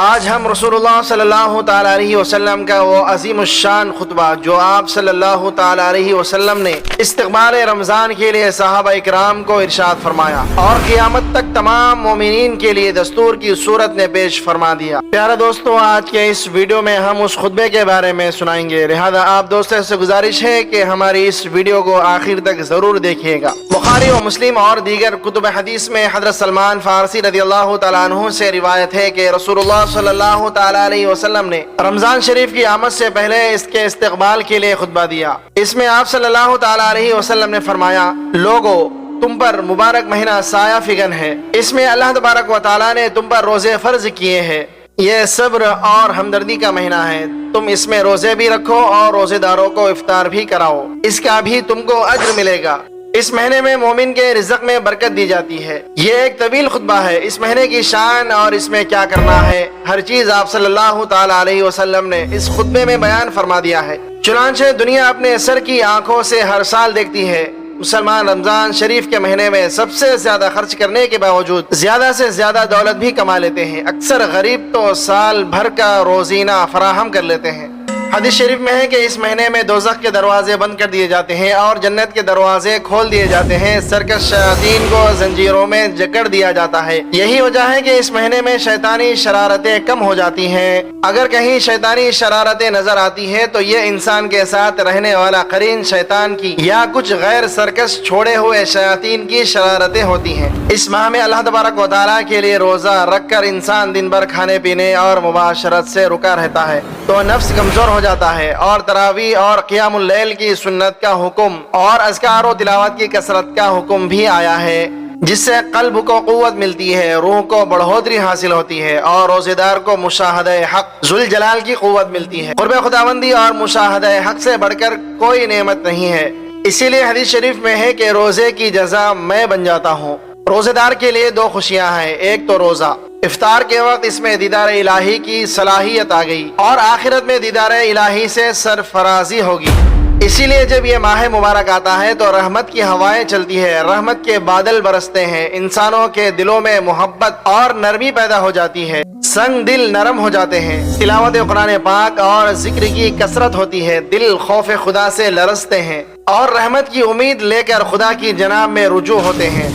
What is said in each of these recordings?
آج ہم رسول اللہ صلی اللہ تعالیٰ علیہ وسلم کا وہ عظیم الشان خطبہ جو آپ صلی اللہ تعالیٰ علیہ وسلم نے استقبال رمضان کے لیے صحابہ اکرام کو ارشاد فرمایا اور قیامت تک تمام مومنین کے لیے دستور کی صورت میں پیش فرما دیا۔ پیارے دوستو، آج کے اس ویڈیو میں ہم اس خطبے کے بارے میں سنائیں گے، لہذا آپ دوستوں سے گزارش ہے کہ ہماری اس ویڈیو کو آخر تک ضرور دیکھیے گا۔ بخاری و مسلم اور دیگر کتب حدیث میں حضرت سلمان فارسی رضی اللہ تعالیٰ عنہ سے روایت ہے کہ رسول اللہ صلی اللہ تعالیٰ علیہ وسلم نے رمضان شریف کی آمد سے پہلے اس کے استقبال کے لیے خطبہ دیا۔ اس میں آپ صلی اللہ تعالیٰ علیہ وسلم نے فرمایا، لوگو تم پر مبارک مہینہ سایہ فگن ہے، اس میں اللہ تبارک و تعالیٰ نے تم پر روزے فرض کیے ہیں، یہ صبر اور ہمدردی کا مہینہ ہے، تم اس میں روزے بھی رکھو اور روزے داروں کو افطار بھی کراؤ، اس کا بھی تم کو اجر ملے گا۔ اس مہینے میں مومن کے رزق میں برکت دی جاتی ہے۔ یہ ایک طویل خطبہ ہے، اس مہینے کی شان اور اس میں کیا کرنا ہے، ہر چیز آپ صلی اللہ تعالیٰ علیہ وسلم نے اس خطبے میں بیان فرما دیا ہے۔ چنانچہ دنیا اپنے سر کی آنکھوں سے ہر سال دیکھتی ہے، مسلمان رمضان شریف کے مہینے میں سب سے زیادہ خرچ کرنے کے باوجود زیادہ سے زیادہ دولت بھی کما لیتے ہیں۔ اکثر غریب تو سال بھر کا روزینہ فراہم کر لیتے ہیں۔ حدیث شریف میں ہے کہ اس مہینے میں دوزخ کے دروازے بند کر دیے جاتے ہیں اور جنت کے دروازے کھول دیے جاتے ہیں، سرکش شیاطین کو زنجیروں میں جکڑ دیا جاتا ہے۔ یہی وجہ ہے کہ اس مہینے میں شیطانی شرارتیں کم ہو جاتی ہیں۔ اگر کہیں شیطانی شرارتیں نظر آتی ہے تو یہ انسان کے ساتھ رہنے والا قرین شیطان کی یا کچھ غیر سرکش چھوڑے ہوئے شیاطین کی شرارتیں ہوتی ہیں۔ اس ماہ میں اللہ تبارک و تعالیٰ کے لیے روزہ رکھ کر انسان دن بھر کھانے پینے اور مباشرت سے رکا رہتا ہے تو نفس کمزور ہو جاتا ہے، اور تراویح اور قیام اللیل کی سنت کا حکم اور اذکار و تلاوت کی کثرت کا حکم بھی آیا ہے، جس سے قلب کو قوت ملتی ہے، روح کو بڑھوتری حاصل ہوتی ہے اور روزے دار کو مشاہدہ حق ذوالجلال کی قوت ملتی ہے۔ قرب خداوندی اور مشاہدہ حق سے بڑھ کر کوئی نعمت نہیں ہے، اسی لیے حدیث شریف میں ہے کہ روزے کی جزا میں بن جاتا ہوں۔ روزے دار کے لیے دو خوشیاں ہیں، ایک تو روزہ، افطار کے وقت اس میں دیدار الہی کی صلاحیت آ گئی اور آخرت میں دیدار الہی سے سرفرازی ہوگی۔ اسی لیے جب یہ ماہ مبارک آتا ہے تو رحمت کی ہوائیں چلتی ہے، رحمت کے بادل برستے ہیں، انسانوں کے دلوں میں محبت اور نرمی پیدا ہو جاتی ہے، سنگ دل نرم ہو جاتے ہیں، تلاوت قرآن پاک اور ذکر کی کثرت ہوتی ہے، دل خوف خدا سے لرزتے ہیں اور رحمت کی امید لے کر خدا کی جناب میں رجوع ہوتے ہیں۔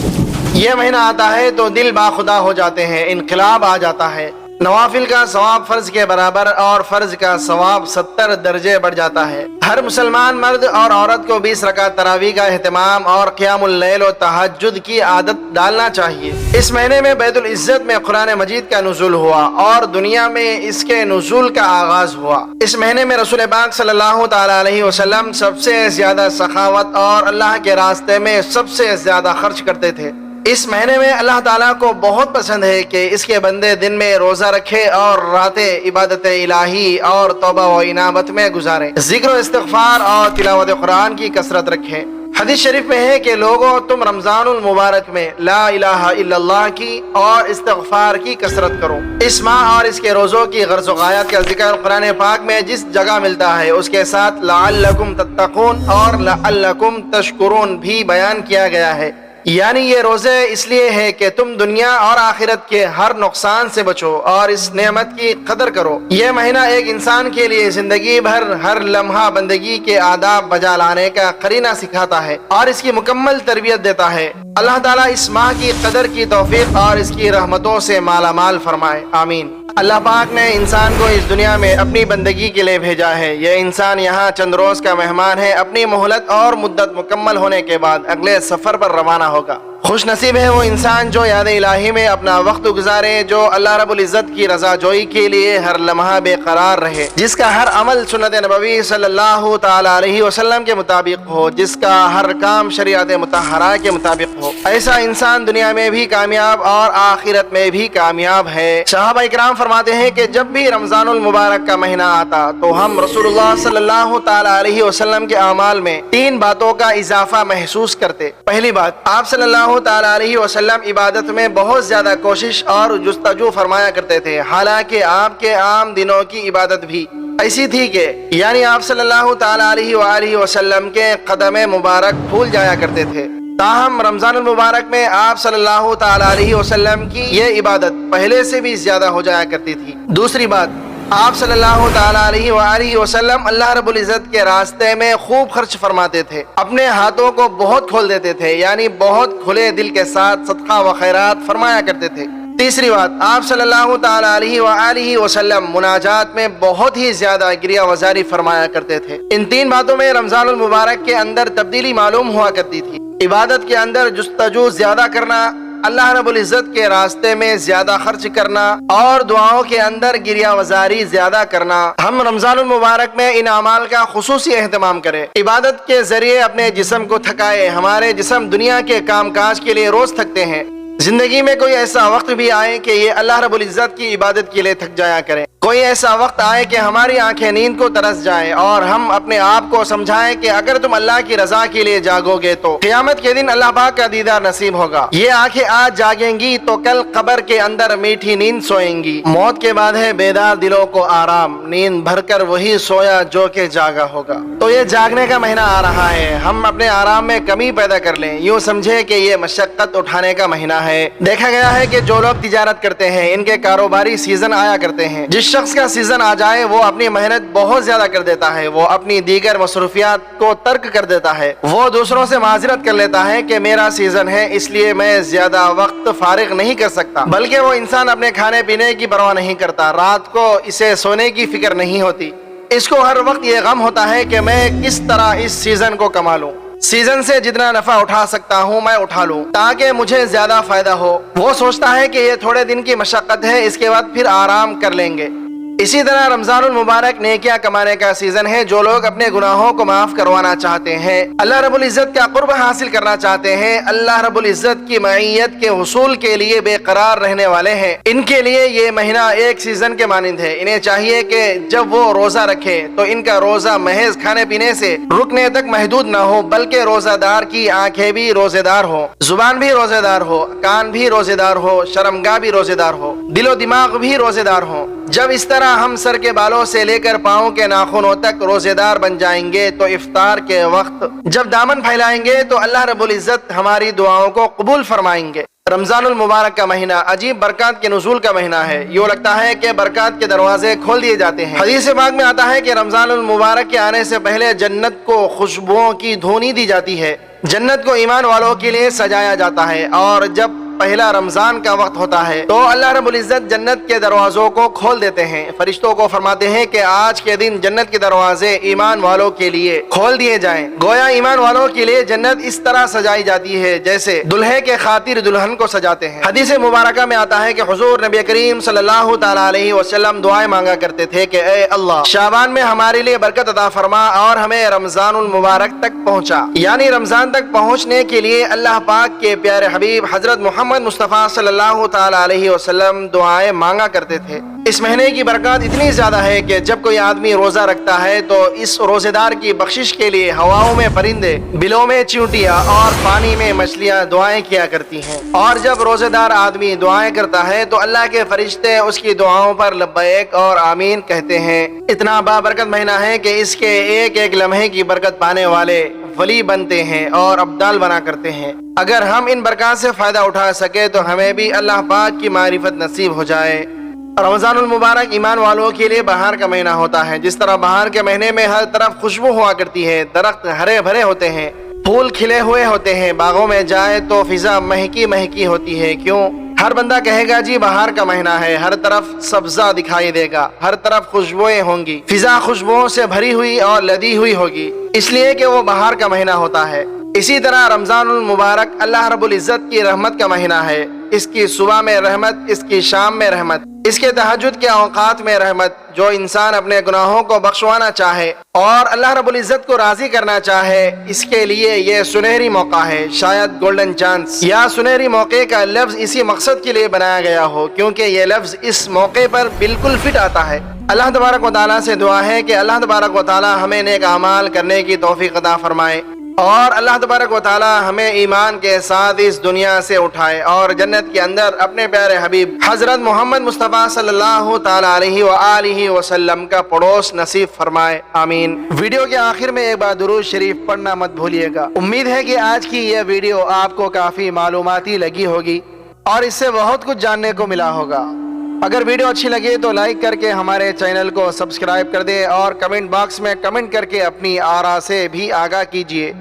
یہ مہینہ آتا ہے تو دل باخدا ہو جاتے ہیں، انقلاب آ جاتا ہے، نوافل کا ثواب فرض کے برابر اور فرض کا ثواب 70 درجے بڑھ جاتا ہے۔ ہر مسلمان مرد اور عورت کو 20 رکعت تراویح کا اہتمام اور قیام اللیل و تہجد کی عادت ڈالنا چاہیے۔ اس مہینے میں بیت العزت میں قرآن مجید کا نزول ہوا اور دنیا میں اس کے نزول کا آغاز ہوا۔ اس مہینے میں رسول پاک صلی اللہ تعالیٰ علیہ وسلم سب سے زیادہ سخاوت اور اللہ کے راستے میں سب سے زیادہ خرچ کرتے تھے۔ اس مہینے میں اللہ تعالیٰ کو بہت پسند ہے کہ اس کے بندے دن میں روزہ رکھے اور راتیں عبادت الہی اور توبہ و انابت میں گزاریں، ذکر و استغفار اور تلاوت قرآن کی کثرت رکھیں۔ حدیث شریف میں ہے کہ لوگوں تم رمضان المبارک میں لا الہ الا اللہ کی اور استغفار کی کثرت کرو۔ اس ماہ اور اس کے روزوں کی غرض و غایت کا ذکر قرآن پاک میں جس جگہ ملتا ہے اس کے ساتھ لعلکم تتقون اور لعلکم تشکرون بھی بیان کیا گیا ہے، یعنی یہ روزے اس لیے ہے کہ تم دنیا اور آخرت کے ہر نقصان سے بچو اور اس نعمت کی قدر کرو۔ یہ مہینہ ایک انسان کے لیے زندگی بھر ہر لمحہ بندگی کے آداب بجا لانے کا قرینہ سکھاتا ہے اور اس کی مکمل تربیت دیتا ہے۔ اللہ تعالیٰ اس ماہ کی قدر کی توفیق اور اس کی رحمتوں سے مالا مال فرمائے، آمین۔ اللہ پاک نے انسان کو اس دنیا میں اپنی بندگی کے لیے بھیجا ہے۔ یہ انسان یہاں چند روز کا مہمان ہے، اپنی مہلت اور مدت مکمل ہونے کے بعد اگلے سفر پر روانہ ہوگا۔ خوش نصیب ہے وہ انسان جو یاد الہی میں اپنا وقت گزارے، جو اللہ رب العزت کی رضا جوئی کے لیے ہر لمحہ بے قرار رہے، جس کا ہر عمل سنت نبوی صلی اللہ تعالیٰ علیہ وسلم کے مطابق ہو، جس کا ہر کام شریعت مطہرہ کے مطابق ہو۔ ایسا انسان دنیا میں بھی کامیاب اور آخرت میں بھی کامیاب ہے۔ صحابہ اکرام فرماتے ہیں کہ جب بھی رمضان المبارک کا مہینہ آتا تو ہم رسول اللہ صلی اللہ تعالیٰ علیہ وسلم کے اعمال میں 3 باتوں کا اضافہ محسوس کرتے۔ پہلی بات، آپ صلی اللہ تعالیٰ علیہ وسلم عبادت میں بہت زیادہ کوشش اور جستجو فرمایا کرتے تھے، حالانکہ آپ کے عام دنوں کی عبادت بھی ایسی تھی کہ یعنی آپ صلی اللہ تعالیٰ علیہ وآلہ وسلم کے قدم مبارک بھول جایا کرتے تھے۔ تاہم رمضان المبارک میں آپ صلی اللہ تعالی علیہ وسلم کی یہ عبادت پہلے سے بھی زیادہ ہو جایا کرتی تھی۔ دوسری بات، آپ صلی اللہ تعالی علیہ وآلہ وسلم اللہ رب العزت کے راستے میں خوب خرچ فرماتے تھے، اپنے ہاتھوں کو بہت کھول دیتے تھے، یعنی بہت کھلے دل کے ساتھ صدقہ و خیرات فرمایا کرتے تھے۔ تیسری بات، آپ صلی اللہ تعالی علیہ وآلہ وسلم مناجات میں بہت ہی زیادہ گریہ وزاری فرمایا کرتے تھے۔ ان تین باتوں میں رمضان المبارک کے اندر تبدیلی معلوم ہوا کرتی تھی۔ عبادت کے اندر جستجو زیادہ کرنا، اللہ رب العزت کے راستے میں زیادہ خرچ کرنا، اور دعاؤں کے اندر گریہ وزاری زیادہ کرنا۔ ہم رمضان المبارک میں ان اعمال کا خصوصی اہتمام کریں۔ عبادت کے ذریعے اپنے جسم کو تھکائے۔ ہمارے جسم دنیا کے کام کاج کے لیے روز تھکتے ہیں۔ زندگی میں کوئی ایسا وقت بھی آئے کہ یہ اللہ رب العزت کی عبادت کے لیے تھک جایا کریں۔ کوئی ایسا وقت آئے کہ ہماری آنکھیں نیند کو ترس جائیں اور ہم اپنے آپ کو سمجھائیں کہ اگر تم اللہ کی رضا کے لیے جاگو گے تو قیامت کے دن اللہ پاک کا دیدار نصیب ہوگا۔ یہ آنکھیں آج جاگیں گی تو کل قبر کے اندر میٹھی نیند سوئیں گی۔ موت کے بعد ہے بیدار دلوں کو آرام، نیند بھر کر وہی سویا جو کہ جاگا ہوگا۔ تو یہ جاگنے کا مہینہ آ رہا ہے، ہم اپنے آرام میں کمی پیدا کر لیں۔ یوں سمجھے کہ یہ مشقت اٹھانے کا مہینہ ہے۔ دیکھا گیا ہے کہ جو لوگ تجارت کرتے ہیں ان کے کاروباری سیزن آیا کرتے ہیں۔ جس شخص کا سیزن آ جائے وہ اپنی محنت بہت زیادہ کر دیتا ہے، وہ اپنی دیگر مصروفیات کو ترک کر دیتا ہے، وہ دوسروں سے معذرت کر لیتا ہے کہ میرا سیزن ہے اس لیے میں زیادہ وقت فارغ نہیں کر سکتا، بلکہ وہ انسان اپنے کھانے پینے کی پرواہ نہیں کرتا، رات کو اسے سونے کی فکر نہیں ہوتی، اس کو ہر وقت یہ غم ہوتا ہے کہ میں کس طرح اس سیزن کو کما لوں، سیزن سے جتنا نفع اٹھا سکتا ہوں میں اٹھا لوں تاکہ مجھے زیادہ فائدہ ہو۔ وہ سوچتا ہے کہ یہ تھوڑے دن کی مشقت ہے، اس کے بعد پھر آرام کر لیں گے۔ اسی طرح رمضان المبارک نیکیاں کمانے کا سیزن ہے۔ جو لوگ اپنے گناہوں کو معاف کروانا چاہتے ہیں، اللہ رب العزت کا قرب حاصل کرنا چاہتے ہیں، اللہ رب العزت کی معیت کے حصول کے لیے بے قرار رہنے والے ہیں، ان کے لیے یہ مہینہ ایک سیزن کے مانند ہے۔ انہیں چاہیے کہ جب وہ روزہ رکھے تو ان کا روزہ محض کھانے پینے سے رکنے تک محدود نہ ہو، بلکہ روزہ دار کی آنکھیں بھی روزے دار ہو، زبان بھی روزے دار ہو، کان بھی روزے دار ہو، شرمگاہ بھی روزے دار ہو، دل و دماغ بھی روزے دار ہو۔ جب اس طرح ہم سر کے بالوں سے لے کر پاؤں کے ناخنوں تک روزے دار بن جائیں گے تو افطار کے وقت جب دامن پھیلائیں گے تو اللہ رب العزت ہماری دعاؤں کو قبول فرمائیں گے۔ رمضان المبارک کا مہینہ عجیب برکات کے نزول کا مہینہ ہے۔ یوں لگتا ہے کہ برکات کے دروازے کھول دیے جاتے ہیں۔ حدیث پاک میں آتا ہے کہ رمضان المبارک کے آنے سے پہلے جنت کو خوشبوؤں کی دھونی دی جاتی ہے، جنت کو ایمان والوں کے لیے سجایا جاتا ہے، اور جب پہلا رمضان کا وقت ہوتا ہے تو اللہ رب العزت جنت کے دروازوں کو کھول دیتے ہیں، فرشتوں کو فرماتے ہیں کہ آج کے دن جنت کے دروازے ایمان والوں کے لیے کھول دیے جائیں۔ گویا ایمان والوں کے لیے جنت اس طرح سجائی جاتی ہے جیسے دلہے کے خاطر دلہن کو سجاتے ہیں۔ حدیث مبارکہ میں آتا ہے کہ حضور نبی کریم صلی اللہ تعالی علیہ وسلم دعائیں مانگا کرتے تھے کہ اے اللہ، شعبان میں ہمارے لیے برکت عطا فرما اور ہمیں رمضان المبارک تک پہنچا، یعنی رمضان تک پہنچنے کے لیے اللہ پاک کے پیارے حبیب حضرت محمد مصطفیٰ صلی اللہ تعالی علیہ وسلم دعائیں مانگا کرتے تھے۔ اس مہینے کی برکات اتنی زیادہ ہے کہ جب کوئی آدمی روزہ رکھتا ہے تو اس روزے دار کی بخشش کے لیے ہواؤں میں پرندے، بلوں میں چیونٹیاں اور پانی میں مچھلیاں دعائیں کیا کرتی ہیں، اور جب روزے دار آدمی دعائیں کرتا ہے تو اللہ کے فرشتے اس کی دعاؤں پر لبیک اور آمین کہتے ہیں۔ اتنا بابرکت مہینہ ہے کہ اس کے ایک ایک لمحے کی برکت پانے والے ولی بنتے ہیں اور ابدال بنا کرتے ہیں۔ اگر ہم ان برکات سے فائدہ اٹھا سکے تو ہمیں بھی اللہ پاک کی معرفت نصیب ہو جائے۔ رمضان المبارک ایمان والوں کے لیے بہار کا مہینہ ہوتا ہے۔ جس طرح بہار کے مہینے میں ہر طرف خوشبو ہوا کرتی ہے، درخت ہرے بھرے ہوتے ہیں، پھول کھلے ہوئے ہوتے ہیں، باغوں میں جائے تو فضا مہکی مہکی ہوتی ہے۔ کیوں؟ ہر بندہ کہے گا جی بہار کا مہینہ ہے، ہر طرف سبزہ دکھائی دے گا، ہر طرف خوشبوئیں ہوں گی، فضا خوشبوؤں سے بھری ہوئی اور لدی ہوئی ہوگی، اس لیے کہ وہ بہار کا مہینہ ہوتا ہے۔ اسی طرح رمضان المبارک اللہ رب العزت کی رحمت کا مہینہ ہے۔ اس کی صبح میں رحمت، اس کی شام میں رحمت، اس کے تہجد کے اوقات میں رحمت۔ جو انسان اپنے گناہوں کو بخشوانا چاہے اور اللہ رب العزت کو راضی کرنا چاہے، اس کے لیے یہ سنہری موقع ہے، شاید گولڈن چانس یا سنہری موقع کا لفظ اسی مقصد کے لیے بنایا گیا ہو، کیونکہ یہ لفظ اس موقع پر بالکل فٹ آتا ہے۔ اللہ تبارک و تعالیٰ سے دعا ہے کہ اللہ تبارک و تعالیٰ ہمیں نیک اعمال کرنے کی توفیق عطا فرمائے۔ اور اللہ تبارک و تعالی ہمیں ایمان کے ساتھ اس دنیا سے اٹھائے اور جنت کے اندر اپنے پیارے حبیب حضرت محمد مصطفیٰ صلی اللہ تعالی علیہ وآلہ وسلم کا پڑوس نصیب فرمائے، آمین۔ ویڈیو کے آخر میں ایک بار درود شریف پڑھنا مت بھولیے گا۔ امید ہے کہ آج کی یہ ویڈیو آپ کو کافی معلوماتی لگی ہوگی اور اس سے بہت کچھ جاننے کو ملا ہوگا۔ اگر ویڈیو اچھی لگے تو لائک کر کے ہمارے چینل کو سبسکرائب کر دیں اور کمنٹ باکس میں کمنٹ کر کے اپنی آراء سے بھی آگاہ کیجیے۔